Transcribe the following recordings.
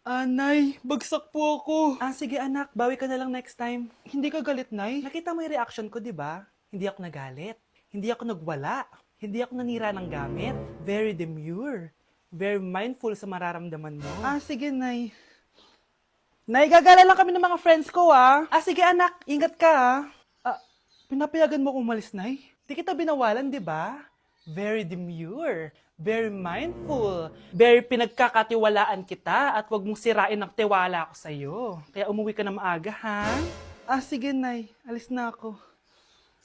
Nay, bagsak po ako. Sige anak, bawi ka na lang next time. Hindi ka galit, Nay? Nakita mo yung reaction ko, di ba? Hindi ako nagalit. Hindi ako nagwala. Hindi ako nanira ng gamit. Very demure. Very mindful sa mararamdaman mo. Sige, Nay. Nay, gagala lang kami ng mga friends ko, sige anak, ingat ka, pinapayagan mo akong umalis, Nay? Di kita binawalan, di ba? Very demure, very mindful, very pinagkakatiwalaan kita at wag mong sirain ang tiwala ko sa'yo. Kaya umuwi ka na maaga, ha? Sige, Nay. Alis na ako.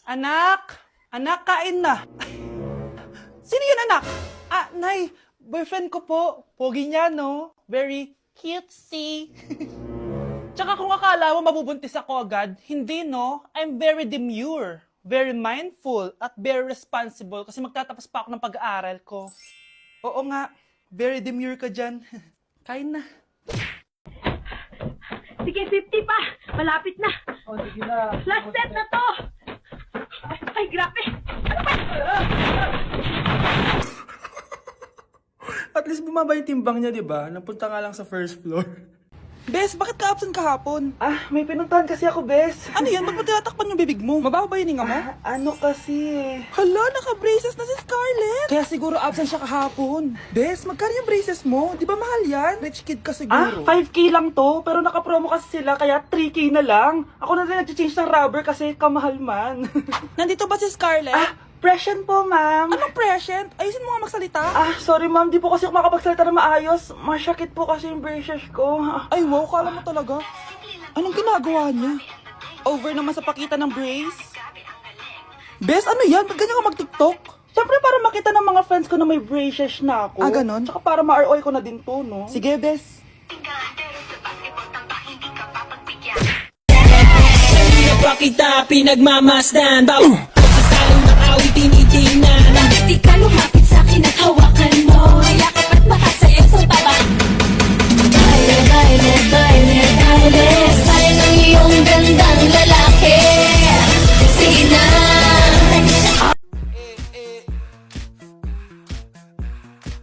Anak! Anak, kain na! Sino yun, anak? Nay, boyfriend ko po. Pogi niya, no? Very cutesy. Tsaka kung akala mo mabubuntis ako agad, hindi, no? I'm very demure, very mindful, at very responsible kasi magtatapos pa ako ng pag-aaral ko. Oo nga, very demure ka dyan. Kain na. Sige, 50 pa. Malapit na. Sige na. Last set na to. Ay, grabe. Ano ba? At least bumaba yung timbang niya, di ba? Napunta nga lang sa first floor. Bes, bakit ka absent kahapon? May pinuntahan kasi ako, Bes. Ano yan? Ba't mo tinatakpan yung bibig mo? Mababa ba yung hinga mo? Ano kasi? Hala, naka-braces na si Scarlett. Kaya siguro absent siya kahapon. Bes, magkano yung braces mo? Di ba mahal yan? Rich kid ka siguro. 5K lang to, pero naka-promo kasi sila, kaya 3K na lang. Ako na rin nag-change ng rubber kasi kamahal man. Nandito ba si Scarlett? Present po, ma'am. Anong present? Ayusin mo nga magsalita. Sorry, ma'am. Di po kasi ako makapagsalita na maayos. Masyakit po kasi yung braces ko. Ay, wow. Kala mo talaga. Anong ginagawa niya? Over naman sa pakita ng brace. Bes, ano yan? Ba't ganyan ka mag-tiktok? Siyempre para makita ng mga friends ko na may braces na ako. Ganon? Tsaka para ma-ROI ko na din to, no? Sige, Bes. Pakita, pinagmamasdan Baw! Sasalong ng awit, tinitingnan Bakit di ka lumapit sa'kin at hawakan mo? Yakap at makasayaw sa taba. Baile, baile, baile, baile Sayang ang iyong gandang lalaki. Sige na.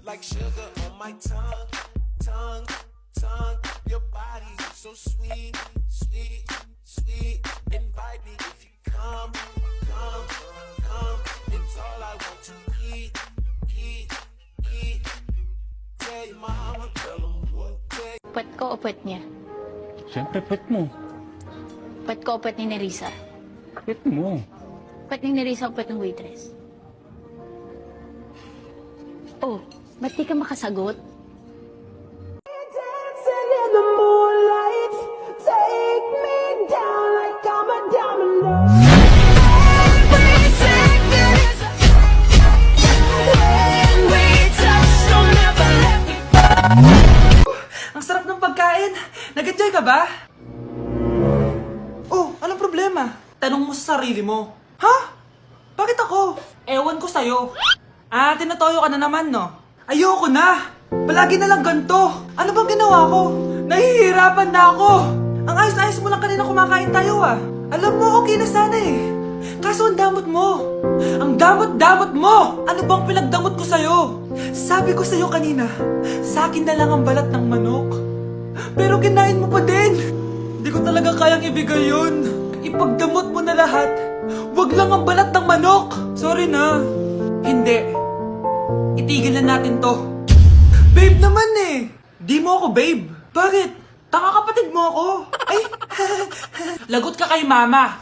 Like sugar on my tongue, tongue, tongue. Your body so sweet, sweet, sweet. Invite me if you come, come, come. It's all I want to eat, eat, eat. Tell your mama, tell them what they. Pwet ko o pwet niya? Siyempre, pet mo. Pwet ko o pwet ni Nerissa? Pet mo. Pwet ni Nerissa o pwet ng waitress? Oh, ba't di ka makasagot? Dancing in the moonlight, take me down like I'm a domino. Every second is a when we touch, don't ever let me Ang sarap ng pagkain. Nag-enjoy ka ba? Oh, anong problema? Tanong mo sa sarili mo. Ha? Bakit ako? Ewan ko sa'yo. Tinatoyo ka na naman, no? Ayoko na! Palagi na lang ganito. Ano bang ginawa ko? Nahihirapan na ako. Ang ayos-ayos mo lang kanina kumakain tayo, Alam mo, okay na sana eh. Kaso ang damot mo. Ang damot-damot mo! Ano bang pinagdamot ko sa'yo? Sabi ko sa'yo kanina, sa akin na lang ang balat ng manok. Pero kinain mo pa din. Hindi ko talaga kayang ibigay yun. Ipagdamot mo na lahat. Wag lang ang balat ng manok. Sorry na. Hindi. Itigil na natin to. Babe naman eh. Di mo ako babe. Bakit? Taka kapatid mo ako. Ay, lagot ka kay mama.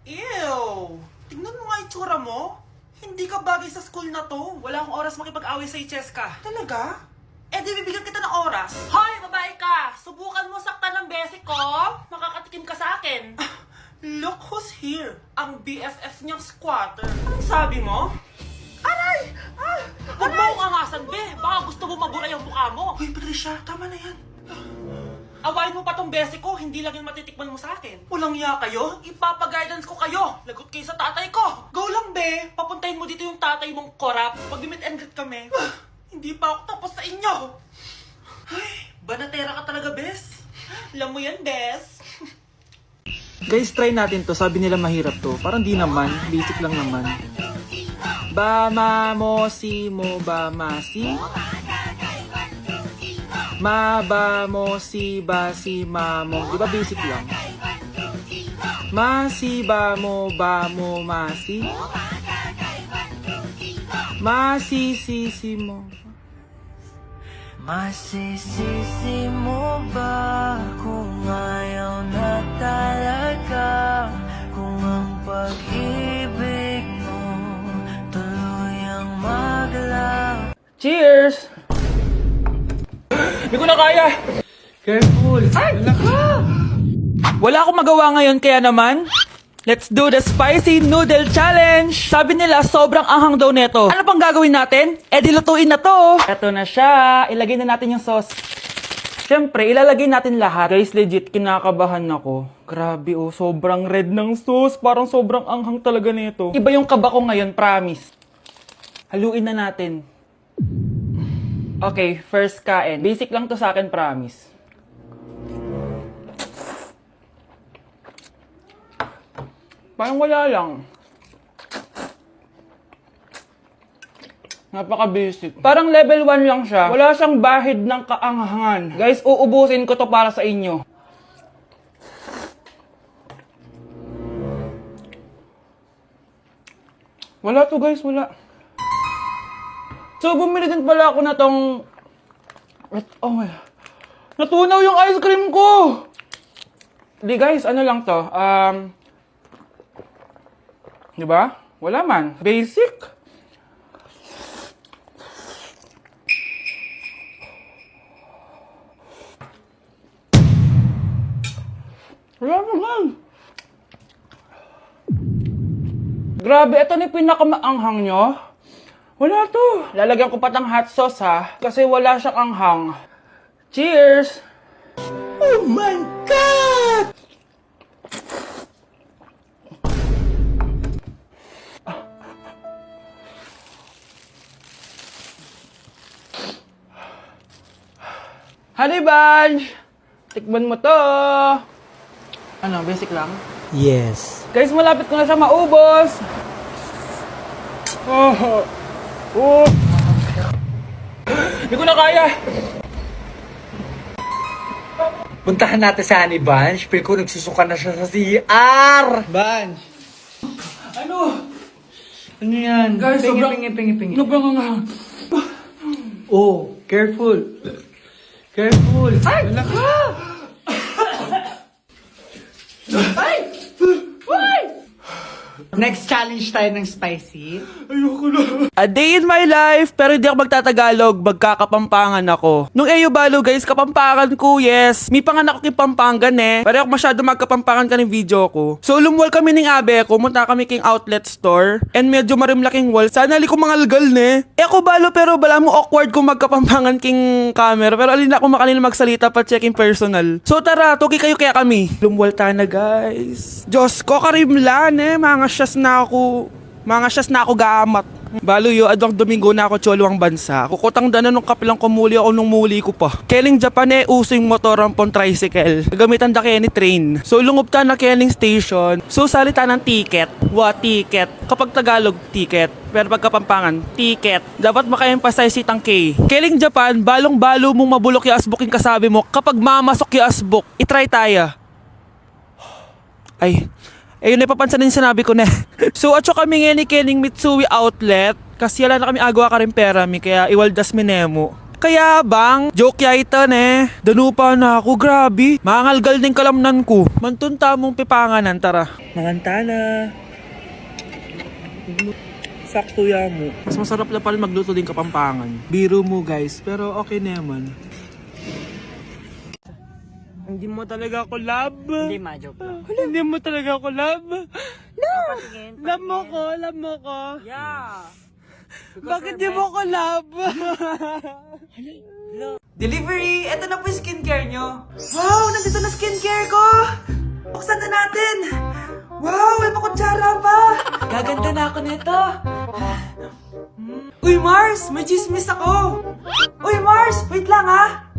Ew! Tingnan mo nga itsura mo. Hindi ka bagay sa school na to. Wala akong oras makipag-away sa Cheska. Talaga? Di bibigyan kita ng oras. Hoy, babae ka! Subukan mo saktan ng basic ko. Makakatikim ka sa akin. Look who's here. Ang BFF niyang squatter. Anong sabi mo? Aray! Huwag mo akong angasan, be. Baka gusto mo mabura yung mukha mo. Hoy, Patricia, tama na yan. Awayin mo pa tong basic ko, hindi lang yung matitikman mo sa akin. Walang iya kayo, ipapag-guidance ko kayo. Lagot kayo sa tatay ko. Go lang, be. Papuntahin mo dito yung tatay mong korap. Pag-meet and greet kami. Hindi pa ako tapos sa inyo. Ay, banatera ka talaga, bes. Alam mo yan, bes. Guys, try natin to. Sabi nila mahirap to. Parang di naman. Basic lang naman. Ba, ma, mo, si, mo, ba, ma, si. Maba mo si ba si mamo. Di ba basic lang? Masi ba mo masi. Masi si mo. Masisisi mo ba kung ayaw na talaga? Kung ang pag-ibig mo tuluyang maglaw. Cheers! Hindi ko na kaya! Careful! Ay! Wala akong magawa ngayon kaya naman, let's do the spicy noodle challenge! Sabi nila, sobrang anghang daw neto. Ano pang gagawin natin? Eh, dilutuin na to! Eto na siya. Ilagay na natin yung sauce. Siyempre, ilalagay natin lahat. Guys, legit, kinakabahan ako. Grabe oh, sobrang red ng sauce. Parang sobrang anghang talaga nito. Iba yung kaba ko ngayon, promise. Haluin na natin. Okay, first kain. Basic lang to sa akin, promise. Parang wala lang. Napaka-basic. Parang level 1 lang siya. Wala siyang bahid ng kaanghangan. Guys, uubusin ko to para sa inyo. Wala to guys, wala. So, bumili din pala ako na tong... Oh my... Natunaw yung ice cream ko! Di guys, ano lang to? Diba? Wala man. Basic. Wala naman. Grabe, ito na yung pinakamaanghang nyo. Wala to. Lalagyan ko pa ng hot sauce ha. Kasi wala siyang anghang. Cheers! Oh my God! Honey Bunch! Tikman mo to! Ano, basic lang? Yes. Guys, malapit ko na siya maubos! Oh! Oh! Hindi ko na kaya! Puntahan natin sa Honey Bunch. Feel ko nagsusuka na siya sa CR. Bunch! Ano? Ano yan? Guys, sobrang... pingi. Sobrang anghang. Oh, careful. Careful. Ay! Wala ka! Ay! Ay! Next challenge tayo ng spicy. Ayoko na. A day in my life, pero hindi ako magtatagalog, magkakapampangan ako. Nung Eyo Balo guys, kapampangan ko, yes. May panganak ko yung Pampangan eh. Pero ako masyado magkapampangan ka ng video ko. So lumwal kami ng abe ko, munta kami king outlet store. And medyo marimlaking wall. Sana li ko mga algal ne. Eh ako Balo, pero bala mo awkward kung magkapampangan king camera. Pero alin ako makanila magsalita pa checking personal. So tara, tuki kayo kaya kami. Lumwal tayo na guys. Diyos ko, karimlan eh. Mga syas na ako gamat. Balo yo, adwang Domingo na ako choluang bansa. Kukutang dana nung kapilang kumuli ako nung muli ko pa. Keling Japan eh, using motor rampon tricycle. Gagamitan da ni train. So lungob ta na Keling station. So salita ng ticket. Ticket. Kapag Tagalog, ticket. Pero pag Kapampangan, ticket. Dapat maka-emphasize itang K. Keling Japan, balong-balo mong mabulok yung asboking kasabi mo. Kapag mamasok yung asbok, itry tayo. Ay, ayun na papansin din sinabi ko na. So, atso kami ngayon ni Keling Mitsui Outlet. Kasi wala na kami agawa ka rin pera mi. Kaya iwaldas minemo. Kaya bang, joke ya ito ne. Danupa na ako, grabe. Mangalgal din kalamnan ko. Mantunta mong pipanganan, tara. Mangantana. Sakto ya mo. Mas masarap na pa rin magluto din Kapampangan. Biro mo guys, pero okay naman. Hindi mo talaga ako love. Hindi, ma-joke lang. Hindi mo talaga ako love. Love mo ko. Yeah. Bakit di mo ko love? Delivery! Ito na po yung skincare nyo. Wow! Nandito na skincare ko! Buksan na natin! Wow! May makutsara pa! Gaganda na ako nito. Uy, Mars! May chismis ako! Uy, Mars! Wait lang ha!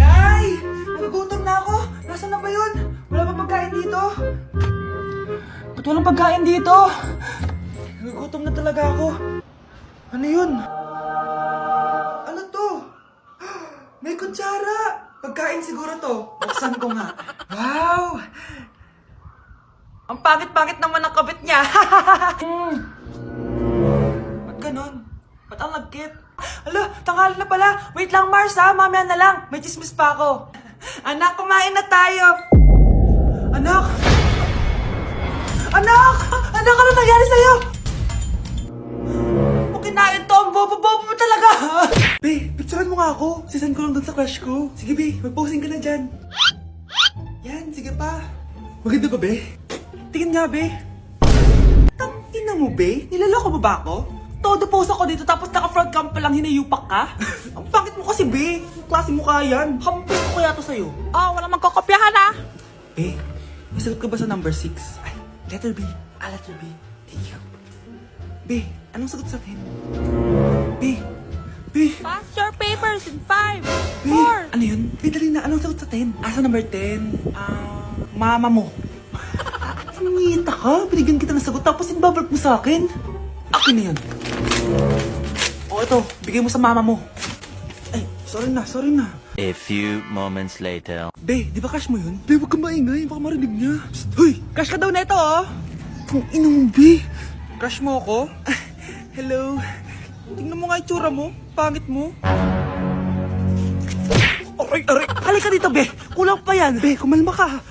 Nay! Nagugutom na ako! Nasaan na ba yun? Wala pa pagkain dito? Ba't walang pagkain dito? Nagugutom na talaga ako. Ano yun? Ano to? May kutsara! Pagkain siguro to. Buksan ko nga. Wow! Ang pangit-pangit naman ng kabit niya. Ba't ganon? Ba't ang lagkit? Ala, tanghali na pala. Wait lang, Mars ha. Mamaya na lang. May chismis pa ako. Anak, kumain na tayo. Anak! Anak! Anak, ano nangyari sa'yo? Kung kinain to, ang bobo-bobo mo talaga. Be, picturean mo nga ako. Sisend ko lang dun sa crush ko. Sige, Be. Mag-posing ka na dyan. Yan, sige pa. Maganda ba, Be? Tingin nga, Be. Tangina mo, Be? Nilaloko mo ba ako? Todo post ako dito tapos naka-front cam pa lang hinayupak ka? Ang pangit mo kasi, Be. Ang klase mo kaya yan. Hampis ko kaya to sa'yo. Oh, walang magkokopyahan ah. Be, nasagot ka ba sa number 6? Ay, letter B. Letter B. Thank you. Be, anong sagot sa 10? Be, Pass your papers in 5, Be, 4. ano yun? Be, dali na. Anong sagot sa 10? Sa number 10? Mama mo. Nangita ka? Binigyan kita ng sagot tapos ibabalik mo sa akin? Akin na yun. O ito, bigay mo sa mama mo. Ay, sorry na. A few moments later. Be, di ba crush mo yun? Be, huwag kang maingay. Baka marinig niya. Psst, hoy! Crush ka daw na ito, oh! Kung inong, Be. Crush mo ako? Hello. Tingnan mo nga itsura mo. Pangit mo. Aray! Halika dito, Be. Kulang pa yan. Be, kumalma ka.